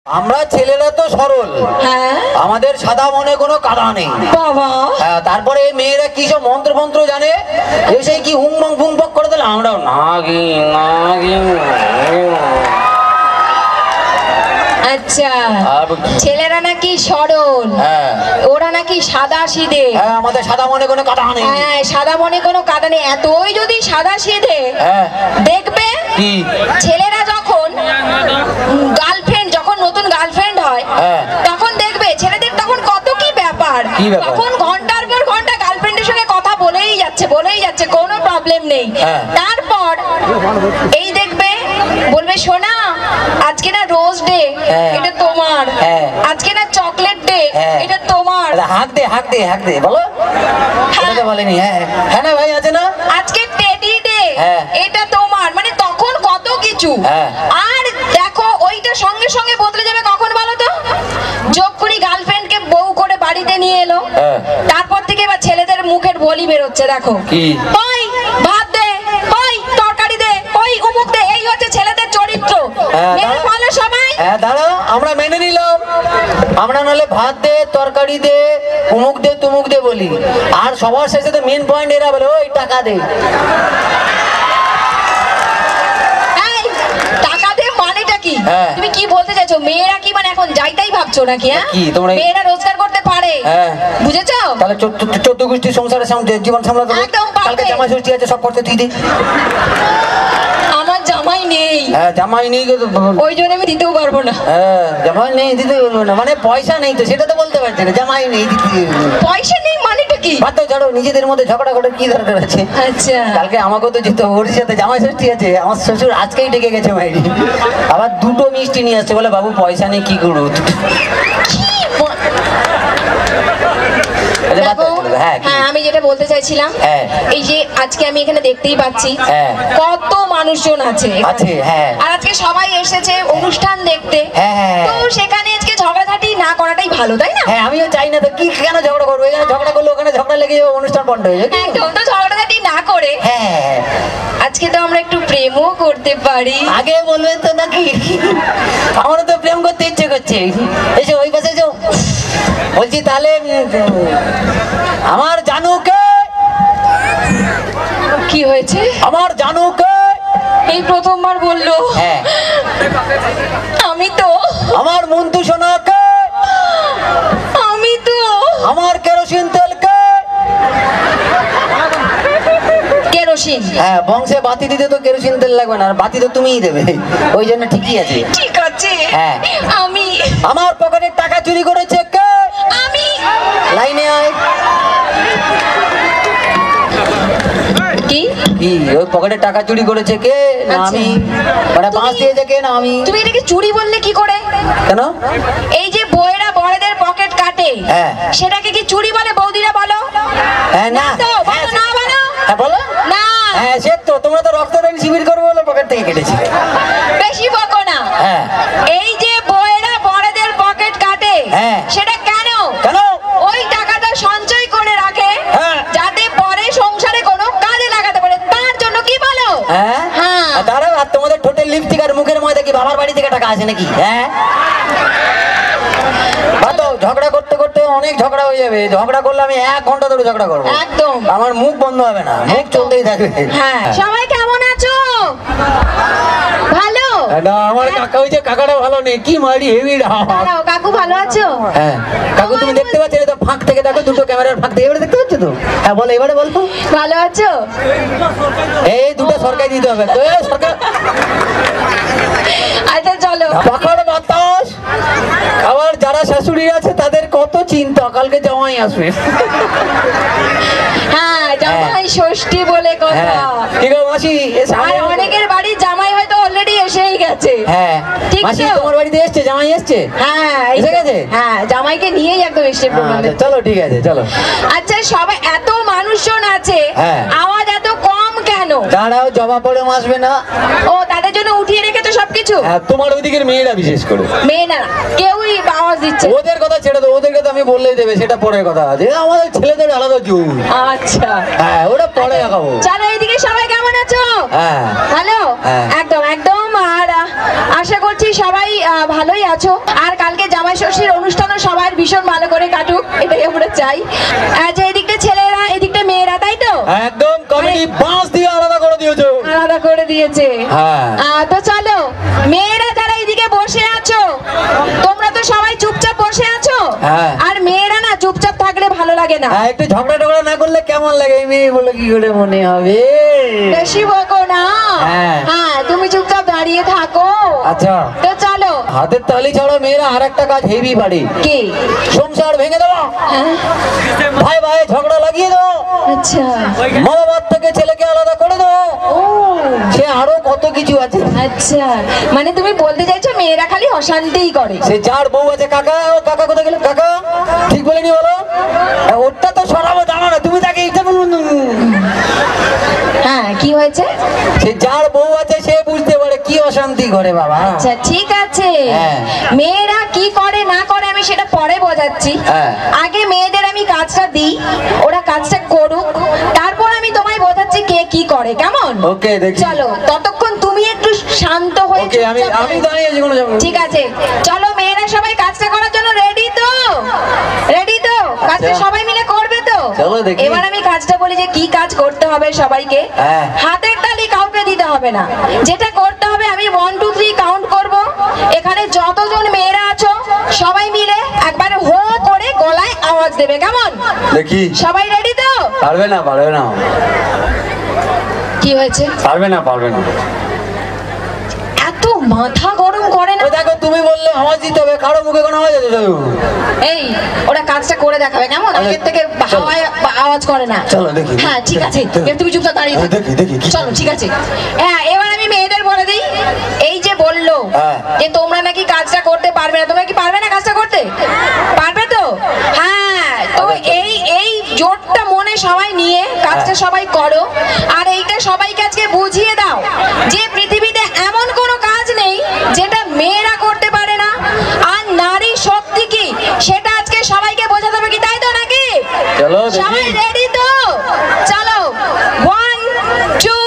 আমরা ছেলেরা তো সরল, হ্যাঁ আমাদের সাদা মনে কোনো কাদা নেই বাবা। তারপরে এই মেয়েরা কি সব মন্ত্র মন্ত্র জানে, এসে কি হুং মং ফুং ফক করে দিলে আমরাও নাগি নাগি। আচ্ছা, ছেলেরা নাকি সরল, ওরা নাকি সাদা সিধে। আমাদের সাদা মনে কোনো কাদা নেই। হ্যাঁ, সাদা মনে কোনো কাদা নেই। এতই যদি সাদা সিধে, দেখবে ছেলেরা যখন গার্লফ্রেন্ড, যখন নতুন গার্লফ্রেন্ড হয়, তখন দেখবে ছেলেদের তখন কত কি ব্যাপার, তখন ঘন্টার পর ঘন্টা গার্লফ্রেন্ডের সঙ্গে কথা বলেই যাচ্ছে, কোনো প্রবলেম নেই। তারপর এই দেখবে বলবে, শোনা আজকে না রোজ ডে, এটা তোমার। আজকে না চকলেট ডে, এটা তোমার। হাক দে বলো, বলেনি? হ্যাঁ না ভাই, আছে না? আজকে টেডি ডে, এটা তোমার। মানে তখন কত কিছু। আর দেখো ওইটা সঙ্গে সঙ্গে বদলে যাবে কখন বলো তো? যোগ করি গার্লফ্রেন্ডকে বউ করে বাড়িতে নিয়ে এলো, তারপর থেকে এবার ছেলেদের মুখের বলি বেরোচ্ছে, দেখো ওই ভাত দে, ওই তরকারি দে, ওই উমুক দে। এই হচ্ছে ছেলেদের চরিত্র। মেনে বলো সবাই। দাঁড়াও, আমরা মেনে নিলাম। আমরা নাহলে ভাত দে, তরকারি দে, উমুক দে তুমুক দে বলি, আর সবার শেষে তো মেন পয়েন্ট এরা বলে ওই টাকা দে। তুমি কি বলতে চাইছো? মেয়েরা কি মানে এখন যাইতাই ভাবছো নাকি? মেয়েরা রোজগার করতে পারে, বুঝেছো? তাহলে 14 গোষ্ঠীর সংসারের সামনে জীবন সামলাতে কালকে জামাই ষষ্ঠী আছে, সব করতে তুই দে। আমার জামাই নেই। জামাই নেই, ওই জন্য আমি দিতেও পারবো না। জামাই নেই, দিতে পারবো না মানে পয়সা নেই, তো সেটা তো বলতে পারছি না। জামাই নেই, পয়সা নেই মানেটা কি? বাতো ছাড়ো, নিজেদের মধ্যে ঝগড়া করে কি দরকার আছে? আচ্ছা, কালকে আমাকেও তো যেতে, ওর সাথে জামাই ষষ্ঠী আছে। আমার শ্বশুর আজকেই ডেকে গেছে মাইরি, আবার 2টো মিষ্টি নিয়ে আসছে, বলে বাবু পয়সা নেই, কি করবো? হ্যাঁ, আমি যেটা বলতে চাইছিলাম, এই যে আজকে আমি এখানে দেখতেই পাচ্ছি কত মানুষজন আছে, আর আজকে সবাই এসেছে অনুষ্ঠান দেখতে। তো সেখানে আজকে ঝগড়াঝাটি না করাটাই ভালো, তাই না? হ্যাঁ, আমিও চাই না। তো কি কেন ঝগড়া করবো? এখানে ঝগড়া করলে ওখানে ঝগড়া লেগে যাবে, অনুষ্ঠান বন্ধ হয়ে যাবে। একদম, তো ঝগড়াঝাটি না করে আজকে তো আমরা একটু প্রেমও করতে পারি। আগে বলবেন তো নাকি? আমারও তো প্রেম করতে ইচ্ছে করছে। এসে ওই পাশে যাও, বলছি তাহলে আমার জানুকে। কি হয়েছে? আমার জানুকে এই প্রথমবার বললো। আমি তো আমার মন্তু সোনাকে, আমি তো আমার কেরোসিন তেলকে। কেরোসিন? বংশে বাতি দিতে তো কেরোসিন তেল লাগবে না, আর বাতি তো তুমিই দেবে, ওই জন্য ঠিকই আছে। ঠিক আছে। আমি আমার পকেটের টাকা চুরি করেছে কে? আমি। লাইনে আয়। কি ওই পকেটের টাকা চুরি করেছে কে? না আমি। মানে বাঁশ দিয়েছে কে? না আমি। তুমি এটাকে চুরি বললে কি করে? কেন? এই যে বউয়েরা বড়দের পকেট কাটে, সেটাকে কি চুরি বলে? বৌদিরা বলো। না তো বলো, না বলো। বলো না। সে তো তোমরা তো রক্তদান শিবির করবে বলে পকেট থেকে কেটেছি। বেশি বকো না। এই যে বউয়েরা বড়দের পকেট কাটে, সেটা কেন? ওই টাকাটা সঞ্চয় করে রাখে, যাতে পরে সংসারে কোনো কাজে লাগাতে পারে, তার জন্য। কি বলো? দাঁড়াও, আর তোমাদের ঠোঁটের লিপস্টিক আর মুখের মধ্যে কি বাবার বাড়ি থেকে টাকা আছে নাকি? ঝগড়া করতে করতে অনেক ঝগড়া হয়ে যাবে। ঝগড়া করলে আমি 1 ঘন্টা ধরে ঝগড়া করবো, একদম। আমার মুখ বন্ধ হবে না, মুখ চলতেই থাকবে। সবাই কেমন আছো? ভালো? না, আমার কাকা, ওই যে কাকাটা ভালো নেই, কি মারি হেভি। কাকু ভালো আছো? কাকু তুমি দেখতে পাচ্ছ? তো ফাঁক থেকে দেখো, 2টো ক্যামেরার ফাঁক থেকে, এবারে দেখতে পাচ্ছ তো? বলো, এবারে বলতো ভালো আছো? এই 2টা সরকার দিতে হবে তো, সরকার। আচ্ছা চলো। পাখার বাতাস। আবার যারা শাশুড়ি আছে তাদের কত চিন্তা, কালকে জামাই আসবে। জামাই ষষ্ঠী বলে কথা। ঠিক আছে মাসি, আর অনেকের বাড়ি জামাই হয়তো অলরেডি এসেই গেছে। ঠিক মাসি, আছে, তোমার বাড়িতে এসছে জামাই? এসছে? এসে গেছে? জামাইকে নিয়েই একদম এসছে। চলো ঠিক আছে, চলো। আচ্ছা, সবাই এত মানুষজন আছে, আওয়াজ এত কম কেন? দাঁড়াও, জমা পড়ে আসবে না। ও, তাদের জন্য উঠিয়ে রেখেছো সবকিছু? তোমার ওইদিকের মেয়েরা বিশেষ করে। মেয়ে না, কেউই আওয়াজ দিচ্ছে। ওদের কথা ছেড়ে দাও, ওদের কথা আমি বললেই দেবে, সেটা পরের কথা আছে। আমাদের ছেলেদের আলাদা জোর। আচ্ছা, ওটা পরে দেখাবো। চলো, এইদিকে সবাই কেমন আছো? ভালো? একদম একদম। আর আশা করছি সবাই ভালোই আছো। আর কালকে জামাই ষষ্ঠীর অনুষ্ঠানও সবার ভীষণ ভালো করে কাটুক, এটাই আমরা চাই। যে এদিকটা ছেলেরা এদিকটা মেয়েরা, তাই তো? একদম কমিটি বাঁশ দিয়ে আলাদা করে দিয়েছে। আলাদা করে দিয়েছে। হ্যাঁ। তো চলো, মেয়েরা যারা এদিকে বসে আছো, তোমরা তো সবাই চুপচাপ বসে আছো। হ্যাঁ। আর মেয়েরা না চুপচাপ থাকলে ভালো লাগে না। একটু ঝগড়া টগড়া না করলে কেমন লাগে? এই মেয়ে বলে কি করে মনে হবে? বেশি বকো না। হ্যাঁ। হ্যাঁ, তুমি চুপচাপ দাঁড়িয়ে থাকো। আচ্ছা, তো চলো। হাতের তালি ছাড়া মেয়েরা আর একটা কাজ হেভি পারে। কি? সংসার ভেঙে দেওয়া, হ্যাঁ। ভাই ভাই ঝগড়া লাগিয়ে দাও, আচ্ছা। মা বাবার থেকে ছেলেকে আলাদা করে দাও, ও সে আরো কত কিছু আছে। আচ্ছা, মানে তুমি বলতে চাইছো মেয়েরা খালি অশান্তিই করে? সে যার বউ আছে, কাকা ও কাকা কোথায় গেল? কাকা ঠিক বলেনি বলো? ওটা তো সরাবো জানো না তুমি, তাকে এইটা বলুন। হ্যাঁ, কি হয়েছে? সে যার বউ আছে সে বুঝতে পারে কি অশান্তি করে বাবা। আচ্ছা ঠিক আছে। হ্যাঁ। মেয়েরা কি করে না করে আমি সেটা পরে বোঝাচ্ছি। হ্যাঁ। আগে মেয়েদের আমি কাজটা দিই, ওরা কাজটা করুক, তারপর আমি তোমায় বোঝাচ্ছি কে কি করে, কেমন? ওকে, দেখি। চলো, ততক্ষণ তুমি একটু শান্ত হয়ে ওকে, আমি চুপচাপ আমি বসে- দাঁড়িয়ে আছি কোনো ঝগড়া। ঠিক আছে, চলো মেয়েরা সবাই কাজটা করার জন্য রেডি তো? রেডি তো? কাজটা সবাই মিলে করবে তো? চলো দেখি। এবার আমি কাজটা বলি যে কি কাজ করতে হবে সবাইকে। হ্যাঁ। হাতের তালি কাউকে দিতে হবে না। যেটা করতে হবে, আমি 1 2 3 কাউন্ট করব। এখানে যতজন মেয়েরা আছো সবাই মিলে একবারে হো করে গলায় আওয়াজ দেবে, কেমন? দেখি। সবাই রেডি তো? পারবে না, পারবে না, কি হয়েছে? পারবে না, পারবে না। এত মাথা গরম করে না। ওই দেখো, তুমি বললে আওয়াজ দিতে হবে, কারো মুখে কোনো আওয়াজ আছে? এই, ওরা কাজটা করে দেখাবে, কেমন? আগের থেকে হাওয়ায় আওয়াজ করে না। চলো দেখি। হ্যাঁ ঠিক আছে, এবার তুমি চুপচাপ দাঁড়িয়ে থাকো। দেখি, দেখি, কি? চলো ঠিক আছে। হ্যাঁ, এবার আমি মেয়েদের বলে দিই, এই যে বললো হ্যাঁ। যে তোমরা নাকি কাজটা করতে পারবে না, তোমরা কি পারবে না কাজটা করতে? পারবে তো? হ্যাঁ, তো এই জোরটা মনে সবাই নিয়ে কাজটা সবাই করো। আর এইটা সবাইকে আজকে বুঝিয়ে দাও যে পৃথিবীতে এমন কোনো কাজ নেই যেটা মেয়েরা করতে পারে না। আর নারী শক্তি কি সেটা আজকে সবাইকে বোঝাতে হবে, কি তাই তো নাকি? চলো দেখি। সবাই রেডি তো? চলো, 1 2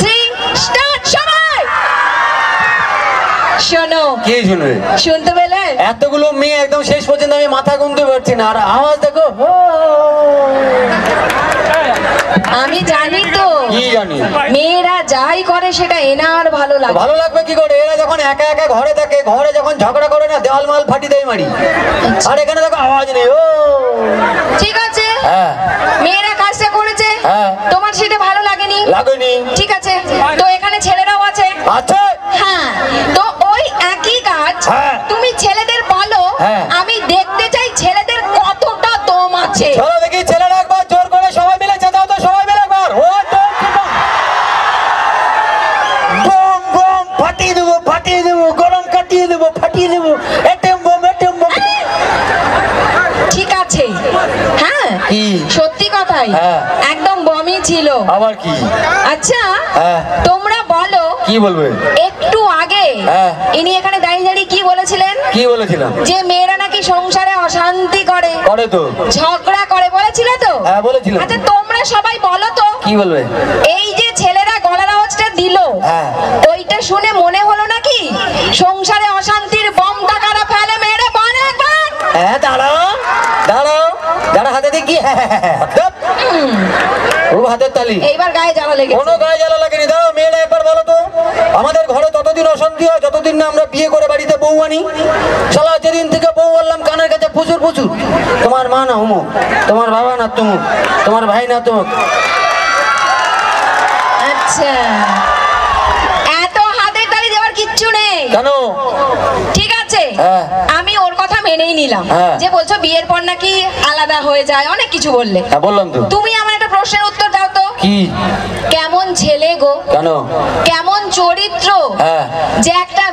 3 স্টার্ট। সবাই শোনো। কি শুনবে? শুনতে পেলে? এতগুলো মেয়ে একদম শেষ পর্যন্ত আমি মাথা গুনতে পারছি না, আর আওয়াজ দেখো। আমি জানি তো কি জানি? মেয়েরা যাই করে সেটা এনার ভালো লাগে। ভালো লাগবে কি করে? এরা যখন একা একা ঘরে থাকে, ঘরে যখন ঝগড়া করে না, দেওয়াল মাল ফাটি দেয় মারি। আর এখানে দেখো আওয়াজ নেই। ও ঠিক আছে, হ্যাঁ, মেয়েরা কাজটা করেছে, হ্যাঁ। তোমার সেটা ভালো লাগেনি? লাগেনি। ঠিক আছে, তো এখানে ছেলেরাও আছে। আচ্ছা, হ্যাঁ, তো ওই একই কাজ হ্যাঁ। তুমি ছেলেদের বলো। হ্যাঁ। আমি দেখতে চাই ছেলেদের কতটা দম আছে। চলো দেখি, ছেলেরা একবার জোর করে সবাই মিলে চেঁচাও তো, সবাই মিলে একবার। ও বম বম, ফাটিয়ে দেবো, ফাটিয়ে দেবো, গরম কাটিয়ে দেবো, ফাটিয়ে দেবো, এটেম বম, এটেম বম। ঠিক আছে। হ্যাঁ, কি? সত্যি কথাই। হ্যাঁ। একদম বমই ছিল। আবার কি? আচ্ছা, হ্যাঁ। তোমরা বলো, কি বলবে? একটু আগে হ্যাঁ। ইনি এখানে দাঁড়িয়ে দাঁড়িয়ে কি বলেছিলেন? কি বলেছিলাম? যে মেয়েরা নাকি সংসারে অশান্তি করে, করে তো। ঝগড়া করে, বলেছিলে তো? হ্যাঁ, বলেছিলাম। আচ্ছা, তোমরা সবাই বলো তো, কি বলবে? এই যে ছেলেরা গলার আওয়াজটা দিল, হ্যাঁ। ওইটা শুনে মনে হলো নাকি সংসারে অশান্তির বমটা কারা ফেলে? মেয়েরা বলে একবার। হ্যাঁ, দাঁড়াও দাঁড়াও, দাঁড়া, হাতে দেখি। ও হাতের তালি। এইবার গায়ে জ্বালা লেগেছে। কোনো গায়ে জ্বালা লাগেনি। দাও, মেয়েরা একবার বলো তো, আমাদের ঘরে ততদিন অশান্তি হয় যতদিন না আমরা বিয়ে করে বাড়িতে বউ আনি। শালা যেদিন থেকে বউ আনলাম কানের কাছে প্রচুর প্রচুর, তোমার মা না হুমুক, তোমার বাবা না তুমুক, তোমার ভাই না তুমুক। আচ্ছা, এত হাতের তালি দেওয়ার কিচ্ছু নেই। কেন? ঠিক আছে, হ্যাঁ। আমি ওর কথা মেনেই নিলাম। হ্যাঁ। যে বলছো বিয়ের পর নাকি আলাদা হয়ে যায়, অনেক কিছু বললে। হ্যাঁ, বললাম তো। তুমি আমার একটা প্রশ্নের উত্তর দাও তো। কি? কেমন ছেলে গো, কেন? কেমন চরিত্র হ্যাঁ। যে একটা